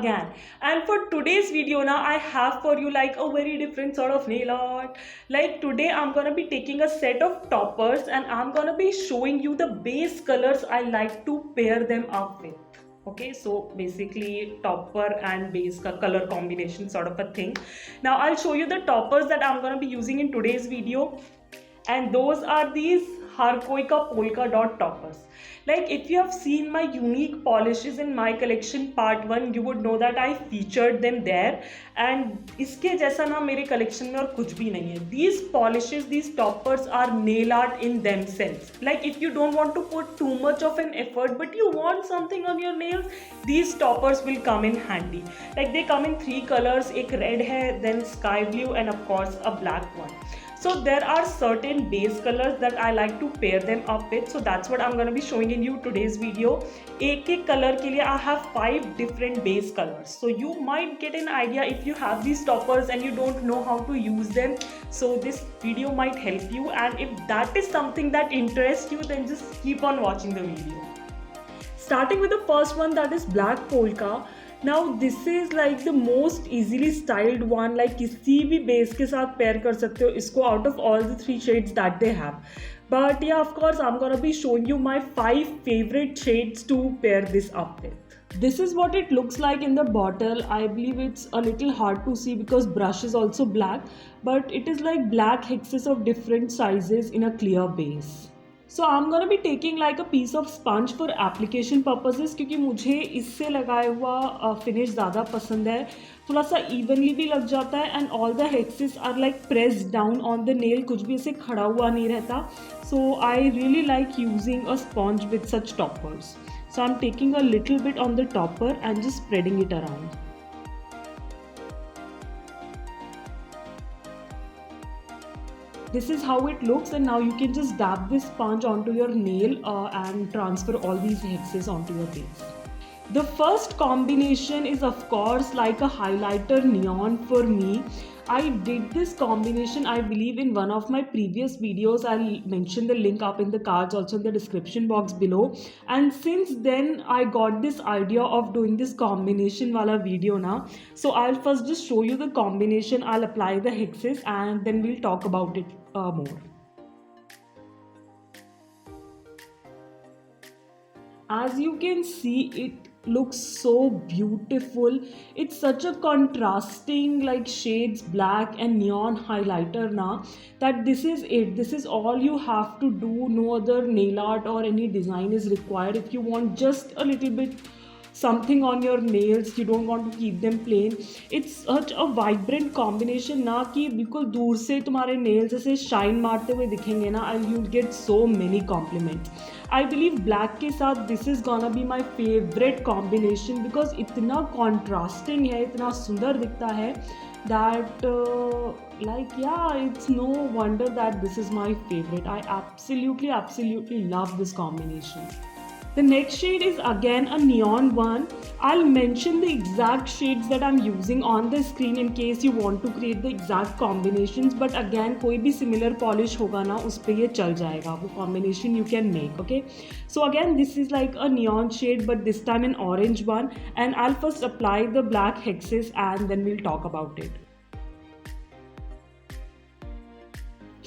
again. And for today's video now, I have for you like a very different sort of nail art. Like today I'm gonna be taking a set of toppers and I'm gonna be showing you the base colors I like to pair them up with. Okay, so basically topper and base color combination sort of a thing. Now I'll show you the toppers that I'm gonna be using in today's video, and those are these Harkoika polka dot toppers. Like if you have seen my unique polishes in my collection part 1, you would know that I featured them there, and इसके जैसा ना मेरे collection में और कुछ भी नहीं है. These polishes, these toppers are nail art in themselves. Like if you don't want to put too much of an effort but you want something on your nails, these toppers will come in handy. Like they come in 3 colors, एक red है, then sky blue, and of course a black one. So there are certain base colors that I like to pair them up with. So that's what I'm going to be showing in you today's video. एक एक color के लिए I have 5 different base colors. So you might get an idea if you have these toppers and you don't know how to use them. So this video might help you, and if that is something that interests you, then just keep on watching the video. Starting with the first one, that is black polka. Now this is like the most easily styled one. Like किसी भी base के साथ pair कर सकते हो इसको out of all the 3 shades that they have. But yeah, of course I'm gonna be showing you my 5 favorite shades to pair this up with. This is what it looks like in the bottle. I believe it's a little hard to see because brush is also black, but it is like black hexes of different sizes in a clear base. So I'm gonna be taking like a piece of sponge for application purposes, क्योंकि मुझे इससे लगाया हुआ finish ज़्यादा पसंद है. थोड़ा सा इवनली भी लग जाता है and all the hexes are like pressed down on the nail, कुछ भी ऐसे खड़ा हुआ नहीं रहता. So I really like using a sponge with such toppers. So I am taking a little bit on the topper and just spreading it around. This is how it looks, and now you can just dab this sponge onto your nail and transfer all these hexes onto your base. The first combination is of course like a highlighter neon for me. I did this combination I believe in one of my previous videos. I'll mention the link up in the cards, also in the description box below. And since then I got this idea of doing this combination wala video now. So I'll first just show you the combination, I'll apply the hexes, and then we'll talk about it more. As you can see, it looks so beautiful. It's such a contrasting like shades, black and neon highlighter now, that this is it. This is all you have to do. No other nail art or any design is required. If you want just a little bit something on your nails, you don't want to keep them plain. It's such a vibrant combination ना कि बिल्कुल दूर से तुम्हारे nails ऐसे shine मारते हुए दिखेंगे ना, and you'll get so many compliments. I believe black के साथ this is gonna be my favorite combination because इतना contrasting है, इतना सुंदर दिखता है that like yeah, it's no wonder that this is my favorite. I absolutely love this combination. The next shade is again a neon one. I'll mention the exact shades that I'm using on the screen in case you want to create the exact combinations. But again, कोई भी similar polish होगा ना, उस पे ये चल जाएगा. वो combination you can make, okay? So again, this is like a neon shade, but this time an orange one. And I'll first apply the black hexes and then we'll talk about it.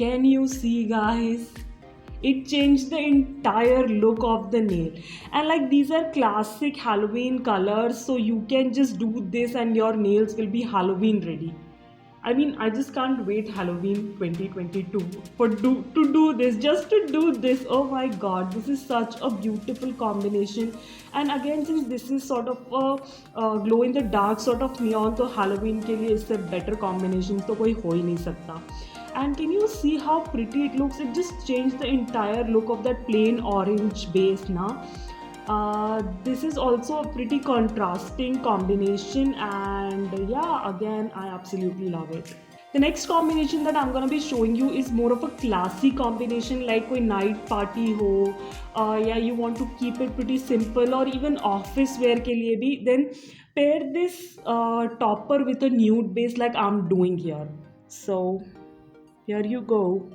Can you see, guys? It changed the entire look of the nail, and like these are classic Halloween colors, so you can just do this and your nails will be Halloween ready. I mean, I just can't wait Halloween 2022 to do this, just to do this. Oh my god, this is such a beautiful combination. And again, since this is sort of a glow in the dark sort of neon, तो Halloween के लिए इससे better combinations तो कोई हो ही नहीं सकता. And can you see how pretty it looks? It just changed the entire look of that plain orange base now. This is also a pretty contrasting combination, and yeah, again, I absolutely love it. The next combination that I'm gonna be showing you is more of a classy combination, like कोई night party हो, yeah, you want to keep it pretty simple, or even office wear के लिए भी, then pair this topper with a nude base like I'm doing here. So here you go.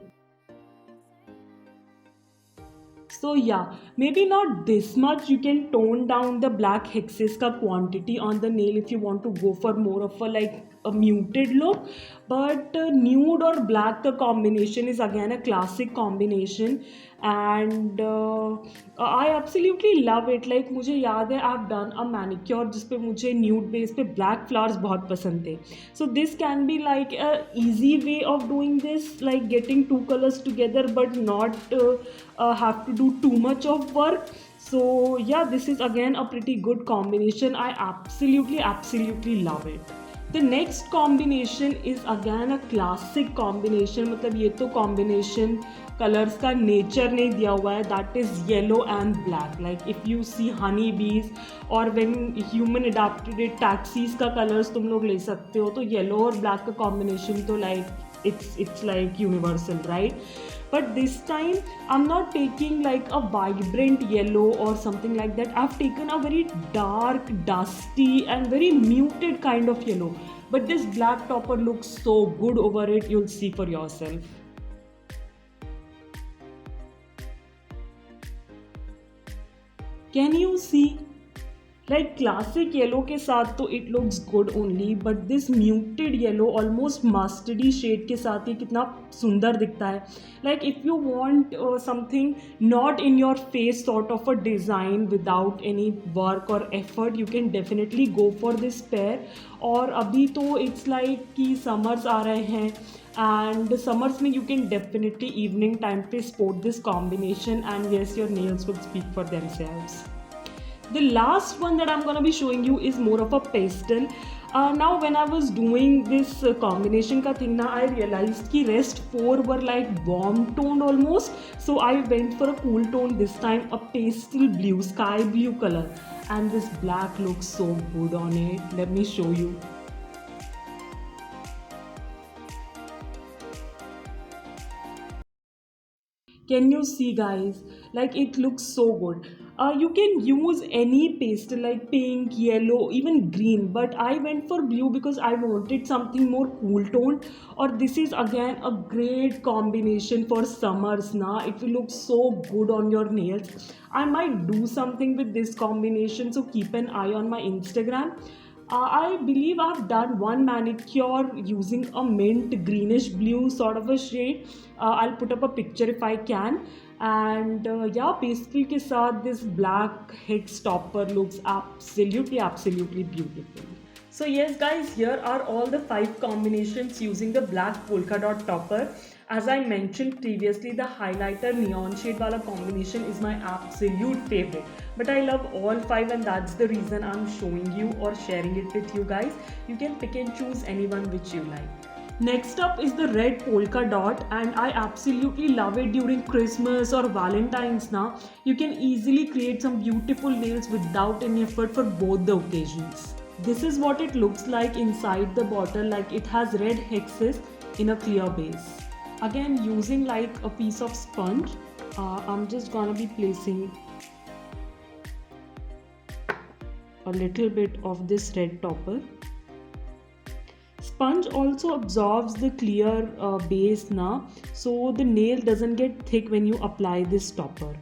So yeah, maybe not this much. You can tone down the black hexes ka quantity on the nail if you want to go for more of a like a muted look. But nude or black, the combination is again a classic combination, and I absolutely love it. Like मुझे याद है I've done a manicure जिस पे मुझे nude base पे black flowers बहुत पसंद थे. So this can be like a easy way of doing this, like getting two colors together but not have to do too much of work. So yeah, this is again a pretty good combination. I absolutely love it. The next combination is again a classic combination. मतलब ये तो combination colors का nature नहीं दिया हुआ है, that is yellow and black. Like if you see honey bees or when human adapted it, taxis का colors तुम लोग ले सकते हो. तो yellow और black का combination तो like it's like universal, right? But this time I'm not taking like a vibrant yellow or something like that. I've taken a very dark, dusty and very muted kind of yellow, but this black topper looks so good over it. You'll see for yourself. Can you see? Like classic yellow के साथ तो it looks good only, but this muted yellow almost mustardy shade के साथ ये कितना सुंदर दिखता है. Like if you want something not in your face sort of a design without any work or effort, you can definitely go for this pair. और अभी तो it's like कि summers आ रहे हैं, and summers में you can definitely evening time पे sport this combination, and yes, your nails will speak for themselves. The last one that I'm gonna be showing you is more of a pastel. Now when I was doing this combination ka thing na, I realized ki rest four were like warm toned almost. So I went for a cool tone this time, a pastel blue, sky blue color. And this black looks so good on it. Let me show you. Can you see, guys? Like it looks so good. You can use any pastel like pink, yellow, even green, but I went for blue because I wanted something more cool toned. Or this is again a great combination for summers now. It will look so good on your nails. I might do something with this combination, so keep an eye on my Instagram. I believe I've done one manicure using a mint greenish blue sort of a shade. I'll put up a picture if I can. And yeah, pastel ke saath this black hex topper looks absolutely beautiful. So yes guys, here are all the 5 combinations using the black polka dot topper. As I mentioned previously, the highlighter neon shade wala combination is my absolute favorite. But I love all 5, and that's the reason I'm showing you or sharing it with you guys. You can pick and choose anyone which you like. Next up is the red polka dot, and I absolutely love it during Christmas or Valentine's now. You can easily create some beautiful nails without any effort for both the occasions. This is what it looks like inside the bottle, like it has red hexes in a clear base. Again, using like a piece of sponge, I'm just gonna be placing a little bit of this red topper. Sponge also absorbs the clear base now, so the nail doesn't get thick when you apply this topper.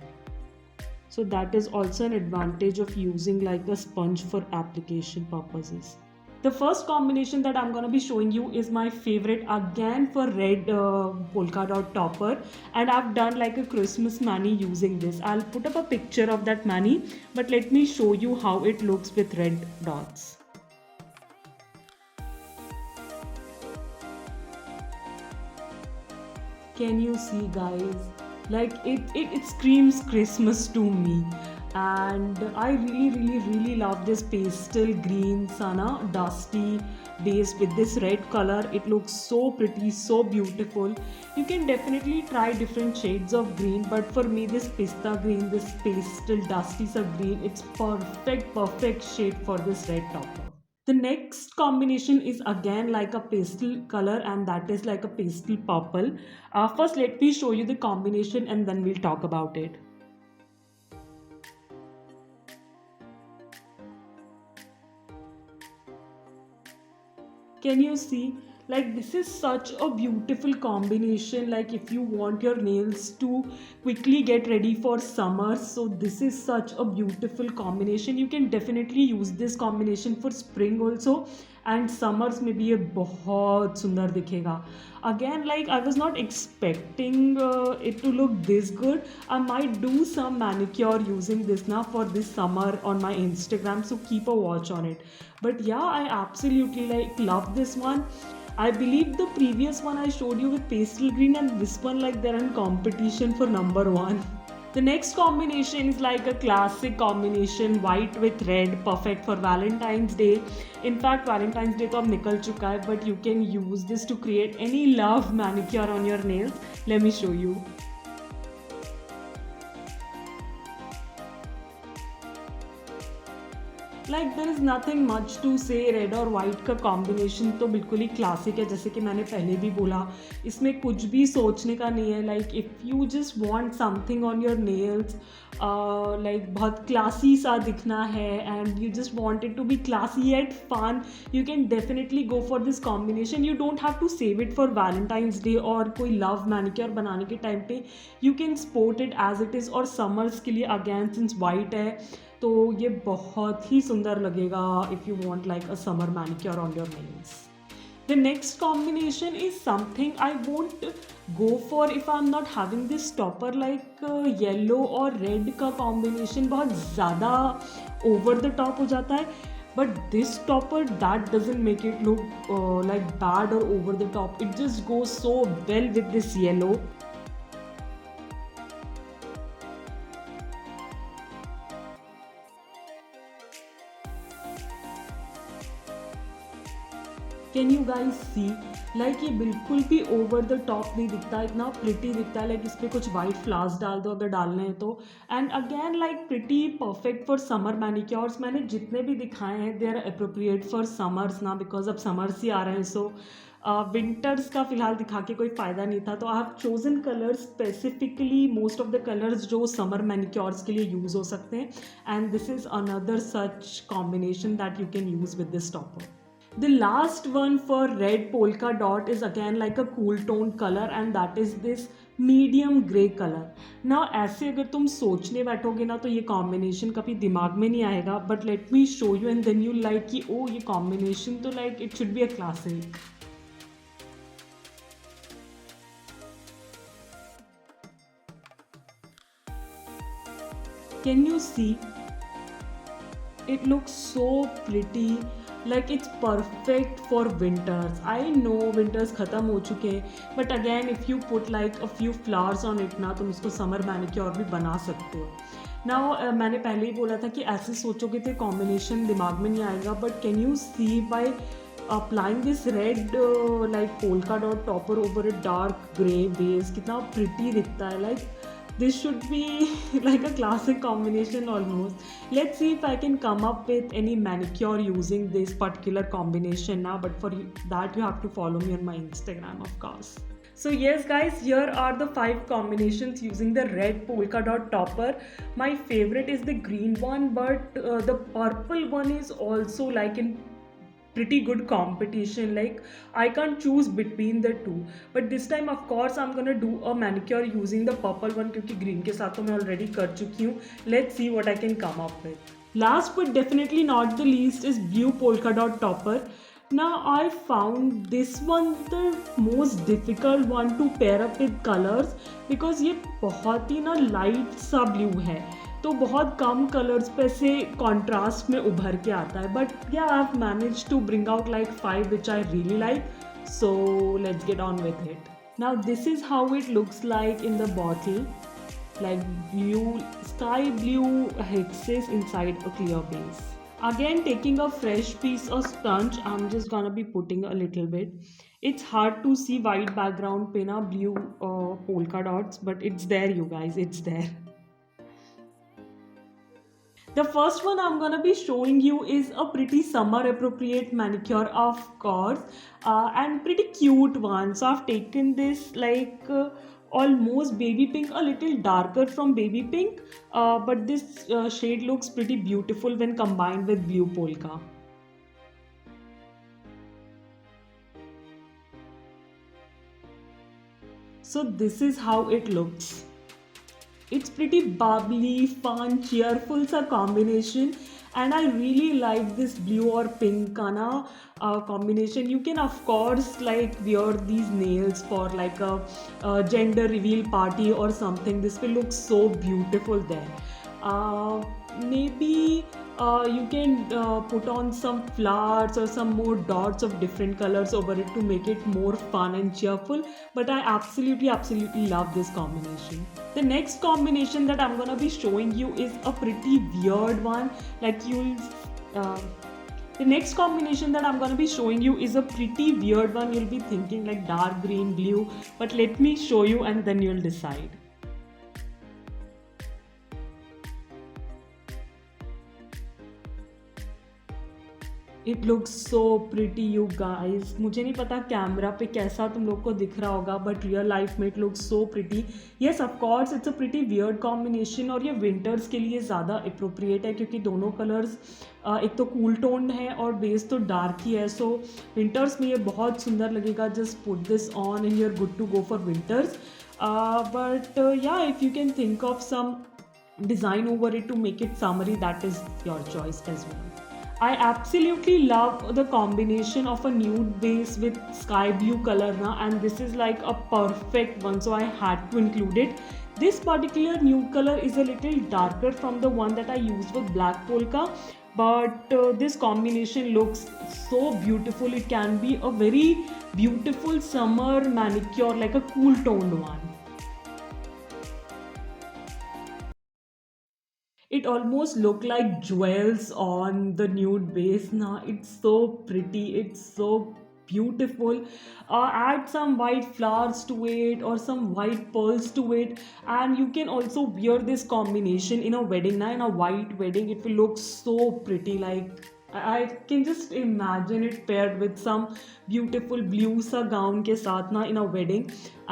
So that is also an advantage of using like a sponge for application purposes. The first combination that I'm going to be showing you is my favorite again for red polka dot topper, and I've done like a Christmas mani using this. I'll put up a picture of that mani, but let me show you how it looks with red dots. Can you see, guys? Like it screams Christmas to me. And I really love this pastel green sana dusty base with this red color. It looks so pretty, so beautiful. You can definitely try different shades of green, but for me this pista green, this pastel dusty sa green, it's perfect shade for this red topper. The next combination is again like a pastel color, and that is like a pastel purple. First let me show you the combination and then we'll talk about it. Can you see? Like this is such a beautiful combination, like if you want your nails to quickly get ready for summer, so this is such a beautiful combination. You can definitely use this combination for spring also, and summers में भी ये बहुत सुंदर दिखेगा. Again, like I was not expecting it to look this good. I might do some manicure using this now for this summer on my Instagram, so keep a watch on it. But yeah, I absolutely like love this one. I believe the previous one I showed you with pastel green and this one like they're in competition for number one. The next combination is like a classic combination, white with red, perfect for Valentine's Day. In fact, Valentine's Day तो अब निकल चुका है, but you can use this to create any love manicure on your nails. Let me show you. Like there is nothing much to say. Red और white का combination तो बिल्कुल ही classic है, जैसे कि मैंने पहले भी बोला, इसमें कुछ भी सोचने का नहीं है. Like if you just want something on your nails, like बहुत क्लासी सा दिखना है and you just want it to be classy at fun, you can definitely go for this combination. You don't have to save it for Valentine's day और कोई love manicure बनाने के time पे. You can sport it as it is. और summers के लिए again since white है तो ये बहुत ही सुंदर लगेगा if you want like a summer manicure on your nails. The next combination is something I won't go for if I am not having this topper. Like yellow और red का combination बहुत ज़्यादा ओवर द टॉप हो जाता है, but this topper that doesn't make it look like bad or over the top. It just goes so well with this yellow. Can you guys see, like ये बिल्कुल भी over the top नहीं दिखता, इतना pretty दिखता है. Like इस पर कुछ वाइट फ्लावर्स डाल दो अगर डालने हैं तो. And again like pretty perfect for summer manicures. मैंने जितने भी दिखाए हैं they are appropriate for summers ना, बिकॉज अब समर्स ही आ रहे हैं. सो विंटर्स का फिलहाल दिखा के कोई फ़ायदा नहीं था, तो I have chosen colours specifically, most of the colours जो समर मैनिक्योर्स के लिए यूज़ हो सकते हैं. And this is another such combination that you can use with this topper. The last one for red polka dot is again like a cool toned color and that is this medium grey color. Now ऐसे अगर तुम सोचने बैठोगे ना तो ये combination कभी दिमाग में नहीं आएगा, but let me show you and then you like कि oh ये combination तो like it should be a classic. Can you see? It looks so pretty. Like it's perfect for winters. I know winters ख़त्म हो चुके हैं, but again if you put like a few flowers on it ना, तुम उसको summer manicure भी बना सकते हो. Now मैंने पहले ही बोला था कि ऐसे सोचोगे तो combination दिमाग में नहीं आएगा, but can you see by applying this red like polka dot topper over a dark grey base कितना pretty दिखता है. Like this should be like a classic combination almost. Let's see if I can come up with any manicure using this particular combination now, but for that you have to follow me on my Instagram of course. So yes guys, here are the 5 combinations using the red polka dot topper. My favorite is the green one, but the purple one is also like in pretty good competition. Like I can't choose between the two, but this time of course I'm gonna do a manicure using the purple one क्योंकि green के साथ तो मैं already कर चुकी हूँ. Let's see what I can come up with. Last but definitely not the least is blue polka dot topper. Now I found this one the most difficult one to pair up with colors because ये बहुत ही ना light सा blue है, तो बहुत कम colours पे से contrast में उभर के आता है. But yeah I have manage to bring out like 5 which I really like. So let's get on with it. Now this is how it looks like in the bottle, like blue, sky blue hexes inside a clear base. Again taking a fresh piece of sponge, I'm just gonna be putting a little bit. It's hard to see white background पे ना blue polka dots, but it's there you guys, it's there. The first one I'm gonna be showing you is a pretty summer appropriate manicure of course, and pretty cute one. So I've taken this like almost baby pink, a little darker from baby pink, but this shade looks pretty beautiful when combined with blue polka. So this is how it looks. It's pretty bubbly, fun, cheerful sa combination, and I really like this blue or pink kana combination. You can of course like wear these nails for like a gender reveal party or something. This will look so beautiful there. Maybe you can put on some flowers or some more dots of different colors over it to make it more fun and cheerful, but I absolutely love this combination. The next combination that I'm gonna be showing you is a pretty weird one. Like you'll uh, the next combination that I'm gonna be showing you is a pretty weird one. You'll be thinking like dark green, blue, but let me show you and then you'll decide. It looks so pretty you guys. मुझे नहीं पता camera पे कैसा तुम लोग को दिख रहा होगा, बट रियल लाइफ में it looks so pretty. Yes of course it's a pretty weird combination, और ये विंटर्स के लिए ज़्यादा अप्रोप्रिएट है क्योंकि दोनों कलर्स एक तो कूल टोन है और बेस तो डार्क ही है. सो विंटर्स में ये बहुत सुंदर लगेगा. Just put this on and you are good to go for winters. But या if you can think of some design over it to make it summery, that is your choice as well. I absolutely love the combination of a nude base with sky blue color na, and this is like a perfect one, so I had to include it. This particular nude color is a little darker from the one that I used with black polka, but this combination looks so beautiful. It can be a very beautiful summer manicure, like a cool toned one. It almost look like jewels on the nude base now. It's so pretty, it's so beautiful. Add some white flowers to it or some white pearls to it, and you can also wear this combination in a wedding now. In a white wedding it will look so pretty. Like I can just imagine it paired with some beautiful blue sa gown ke saath na in a wedding.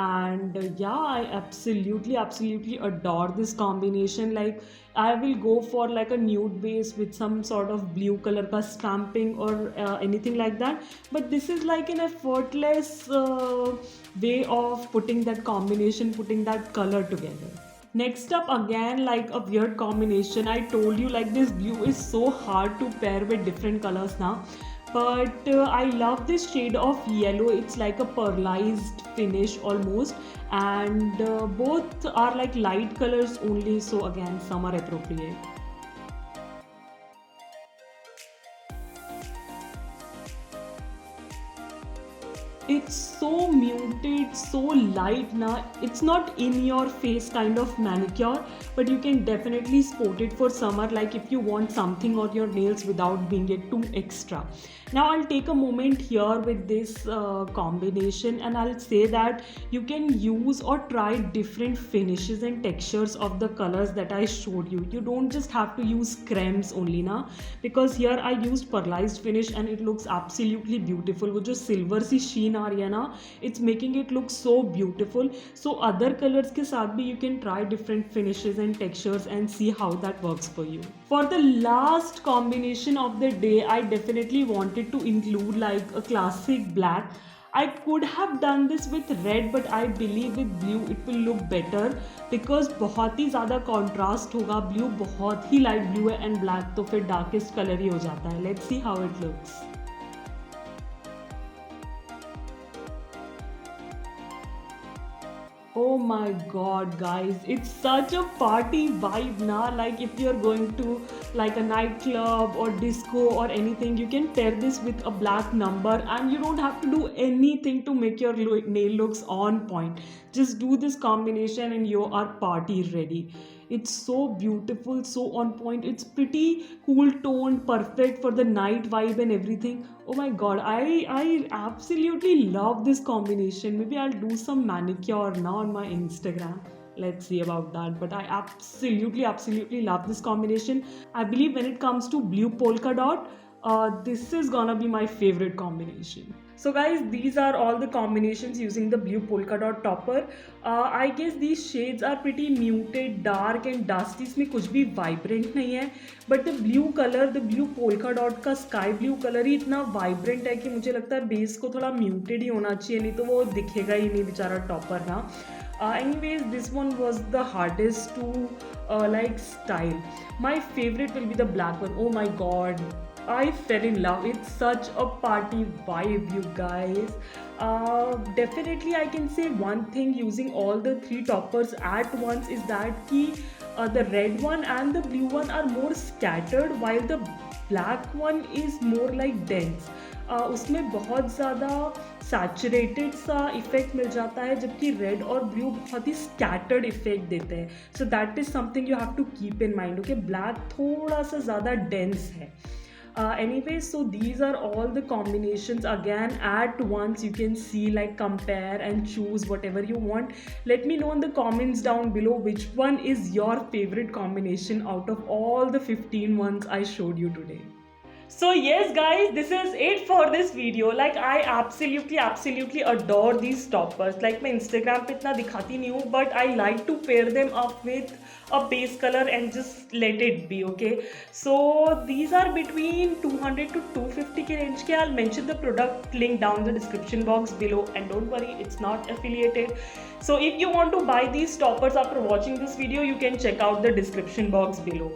And yeah, I absolutely adore this combination. Like I will go for like a nude base with some sort of blue color ka stamping or anything like that, but this is like an effortless way of putting that combination, putting that color together. Next up, again like a weird combination. I told you like this blue is so hard to pair with different colors now, but I love this shade of yellow. It's like a pearlized finish almost, and both are like light colors only, so again summer appropriate. It's so muted, so light na. It's not in your face kind of manicure, but you can definitely sport it for summer, like if you want something on your nails without being it too extra. Now I'll take a moment here with this combination, and I'll say that you can use or try different finishes and textures of the colors that I showed you. You don't just have to use cremes only na, because here I used pearlized finish and it looks absolutely beautiful. वो जो silver सी sheen आ रही है ना, it's making it look so beautiful. So other colors के साथ भी you can try different finishes and textures and see how that works for you. For the last combination of the day, I definitely wanted to include like a classic black. I could have done this with red, but I believe with blue it will look better because बहुत ही ज़्यादा contrast होगा. Blue बहुत ही light blue है and black तो फिर darkest color ही हो जाता है. Let's see how it looks. Oh my god guys, it's such a party vibe now. Like if you're going to like a nightclub or disco or anything, you can pair this with a black number and you don't have to do anything to make your nail looks on point. Just do this combination and you are party ready. It's so beautiful, so on point. It's pretty cool toned, perfect for the night vibe and everything. Oh my god, I absolutely love this combination. Maybe I'll do some manicure now on my Instagram. Let's see about that. But I absolutely love this combination. I believe when it comes to blue polka dot, this is gonna be my favorite combination. So guys, these are all the combinations using the blue polka dot topper. I guess these shades are pretty muted, dark and dusty. इसमें कुछ भी vibrant नहीं है. But the blue color, the blue polka dot का sky blue color ही इतना vibrant है कि मुझे लगता है base को थोड़ा muted ही होना चाहिए, नहीं तो वो दिखेगा ही नहीं बेचारा topper ना. Anyways, this one was the hardest to like style. My favorite will be the black one. Oh my god, I fell in love. It's such a party vibe, you guys. Definitely, I can say one thing using all the three toppers at once is that the red one and the blue one are more scattered, while the black one is more like dense. उसमें बहुत ज़्यादा saturated सा effect मिल जाता है, जबकि red और blue बहुत ही scattered effect देते हैं. So that is something you have to keep in mind. Okay, black थोड़ा सा ज़्यादा डेंस है. Anyway, so these are all the combinations. Again, at once you can see, like, compare and choose whatever you want. Let me know in the comments down below which one is your favorite combination out of all the 15 ones I showed you today. So yes guys, this is it for this video. Like, I absolutely adore these toppers. Like, मैं Instagram पे इतना दिखाती नहीं हूँ, but I like to pair them up with a base color and just let it be. Okay, so these are between 200 to 250 के range के. I'll mention the product link down in the description box below, and don't worry, it's not affiliated. So if you want to buy these toppers after watching this video, you can check out the description box below.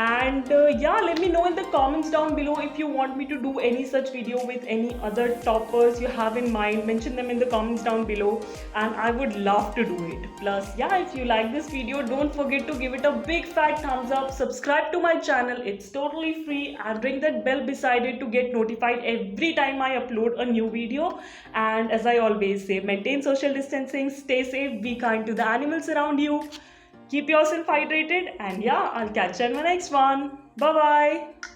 And yeah, let me know in the comments down below if you want me to do any such video with any other toppers you have in mind. Mention them in the comments down below and I would love to do it. Plus, yeah, if you like this video, don't forget to give it a big fat thumbs up. Subscribe to my channel, it's totally free, and ring that bell beside it to get notified every time I upload a new video. And as I always say, maintain social distancing, stay safe, be kind to the animals around you. Keep yourself hydrated, and yeah, I'll catch you in my next one. Bye bye.